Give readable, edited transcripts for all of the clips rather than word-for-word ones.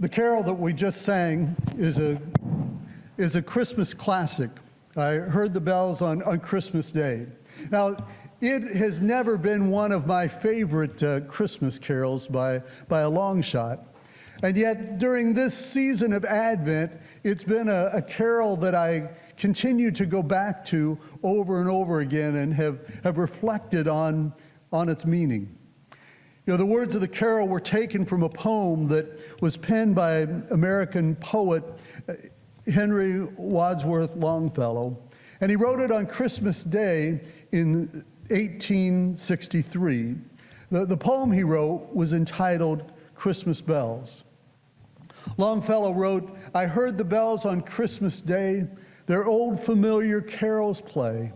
The carol that we just sang is a Christmas classic. I heard the bells on Christmas Day. Now, it has never been one of my favorite Christmas carols by a long shot. And yet, during this season of Advent, it's been a carol that I continue to go back to over and over again and have reflected on its meaning. You know, the words of the carol were taken from a poem that was penned by American poet Henry Wadsworth Longfellow, and he wrote it on Christmas Day in 1863. The poem he wrote was entitled Christmas Bells. Longfellow wrote, "I heard the bells on Christmas Day, their old familiar carols play,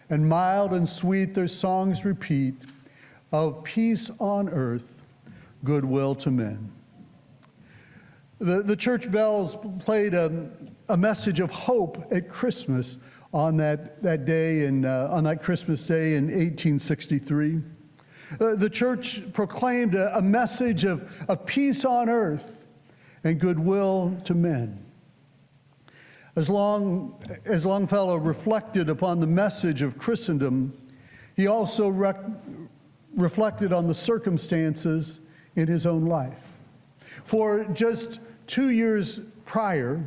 and mild and sweet their songs repeat, of peace on earth, goodwill to men." The church bells played a message of hope at Christmas on that day on that Christmas Day in 1863. The church proclaimed a message of peace on earth and goodwill to men. As Longfellow reflected upon the message of Christendom, he also reflected on the circumstances in his own life. For just 2 years prior,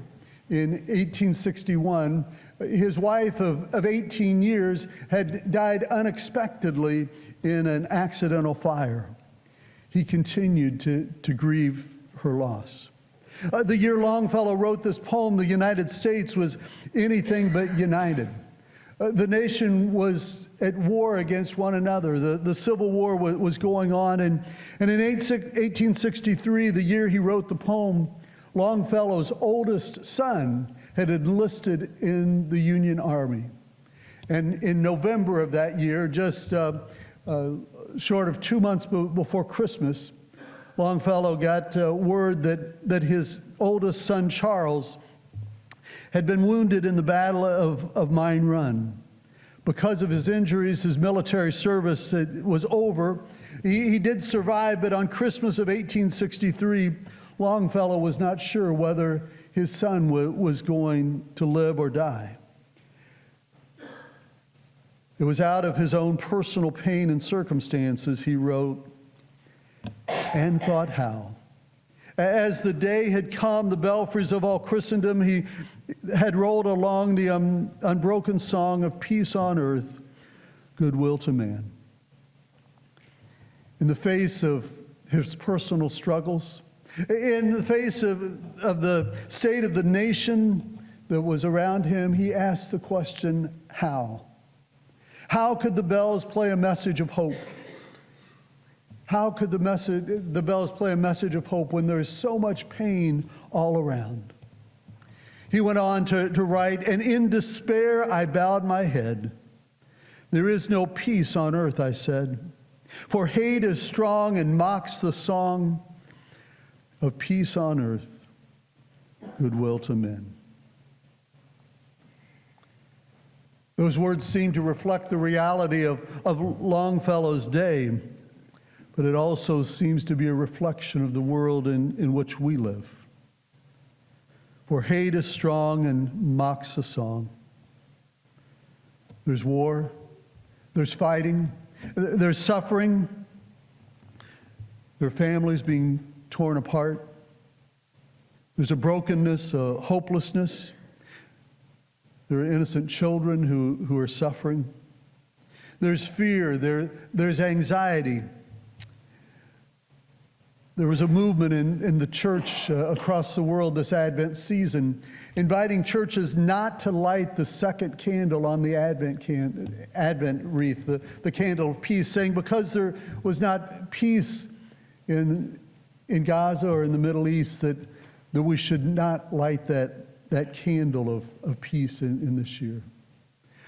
in 1861, his wife of 18 years had died unexpectedly in an accidental fire. He continued to grieve her loss. The year Longfellow wrote this poem, the United States was anything but united. The nation was at war against one another. The Civil War was going on. And in 1863, the year he wrote the poem, Longfellow's oldest son had enlisted in the Union Army. And in November of that year, just short of 2 months before Christmas, Longfellow got word that his oldest son, Charles, had been wounded in the Battle of Mine Run. Because of his injuries, his military service was over. He did survive, but on Christmas of 1863, Longfellow was not sure whether his son was going to live or die. It was out of his own personal pain and circumstances, he wrote, "And thought how. As the day had come, the belfries of all Christendom he had rolled along the unbroken song of peace on earth, goodwill to man." In the face of his personal struggles, in the face of the state of the nation that was around him, he asked the question, how? How could the bells play a message of hope? How could the bells play a message of hope when there is so much pain all around? He went on to write, "And in despair I bowed my head. There is no peace on earth, I said, for hate is strong and mocks the song of peace on earth, goodwill to men." Those words seem to reflect the reality of Longfellow's day, but it also seems to be a reflection of the world in which we live. For hate is strong and mocks the song. There's war, there's fighting, there's suffering, there are families being torn apart. There's a brokenness, a hopelessness. There are innocent children who are suffering. There's fear, there's anxiety. There was a movement in the church across the world this Advent season, inviting churches not to light the second candle on the Advent wreath, the candle of peace, saying because there was not peace in Gaza or in the Middle East, that we should not light that candle of peace in this year.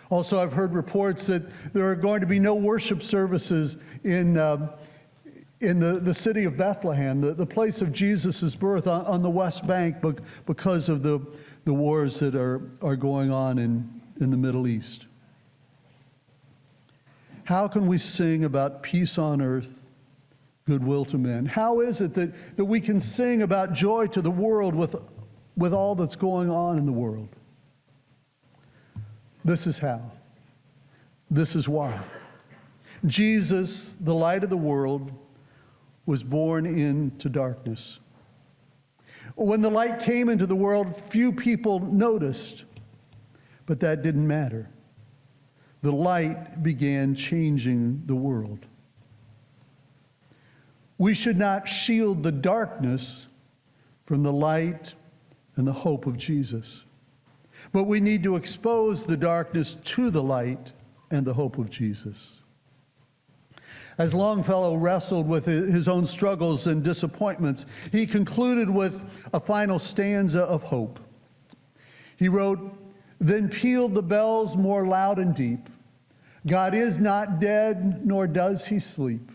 Also, I've heard reports that there are going to be no worship services in the city of Bethlehem, the place of Jesus' birth on the West Bank, because of the wars that are going on in the Middle East. How can we sing about peace on earth, goodwill to men. How is it that we can sing about joy to the world with all that's going on in the world? This is how. This is why. Jesus, the light of the world, was born into darkness. When the light came into the world, few people noticed, but that didn't matter. The light began changing the world. We should not shield the darkness from the light and the hope of Jesus, but we need to expose the darkness to the light and the hope of Jesus. As Longfellow wrestled with his own struggles and disappointments, he concluded with a final stanza of hope. He wrote, "Then pealed the bells more loud and deep. God is not dead, nor does he sleep.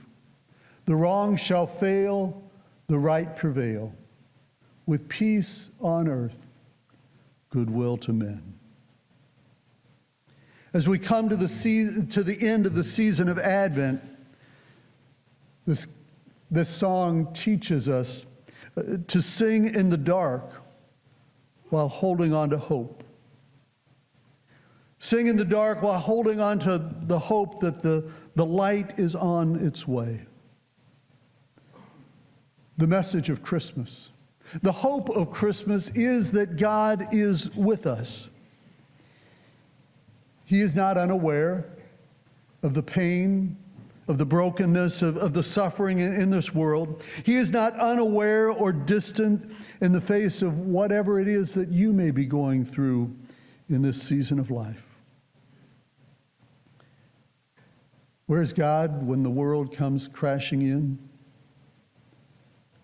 The wrong shall fail, the right prevail. With peace on earth, goodwill to men." As we come to the end of the season of Advent, this song teaches us to sing in the dark while holding on to hope. Sing in the dark while holding on to the hope that the light is on its way. The message of Christmas. The hope of Christmas is that God is with us. He is not unaware of the pain, of the brokenness, of the suffering in this world. He is not unaware or distant in the face of whatever it is that you may be going through in this season of life. Where's God when the world comes crashing in?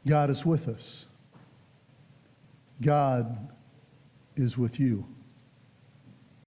God is with us. God is with you.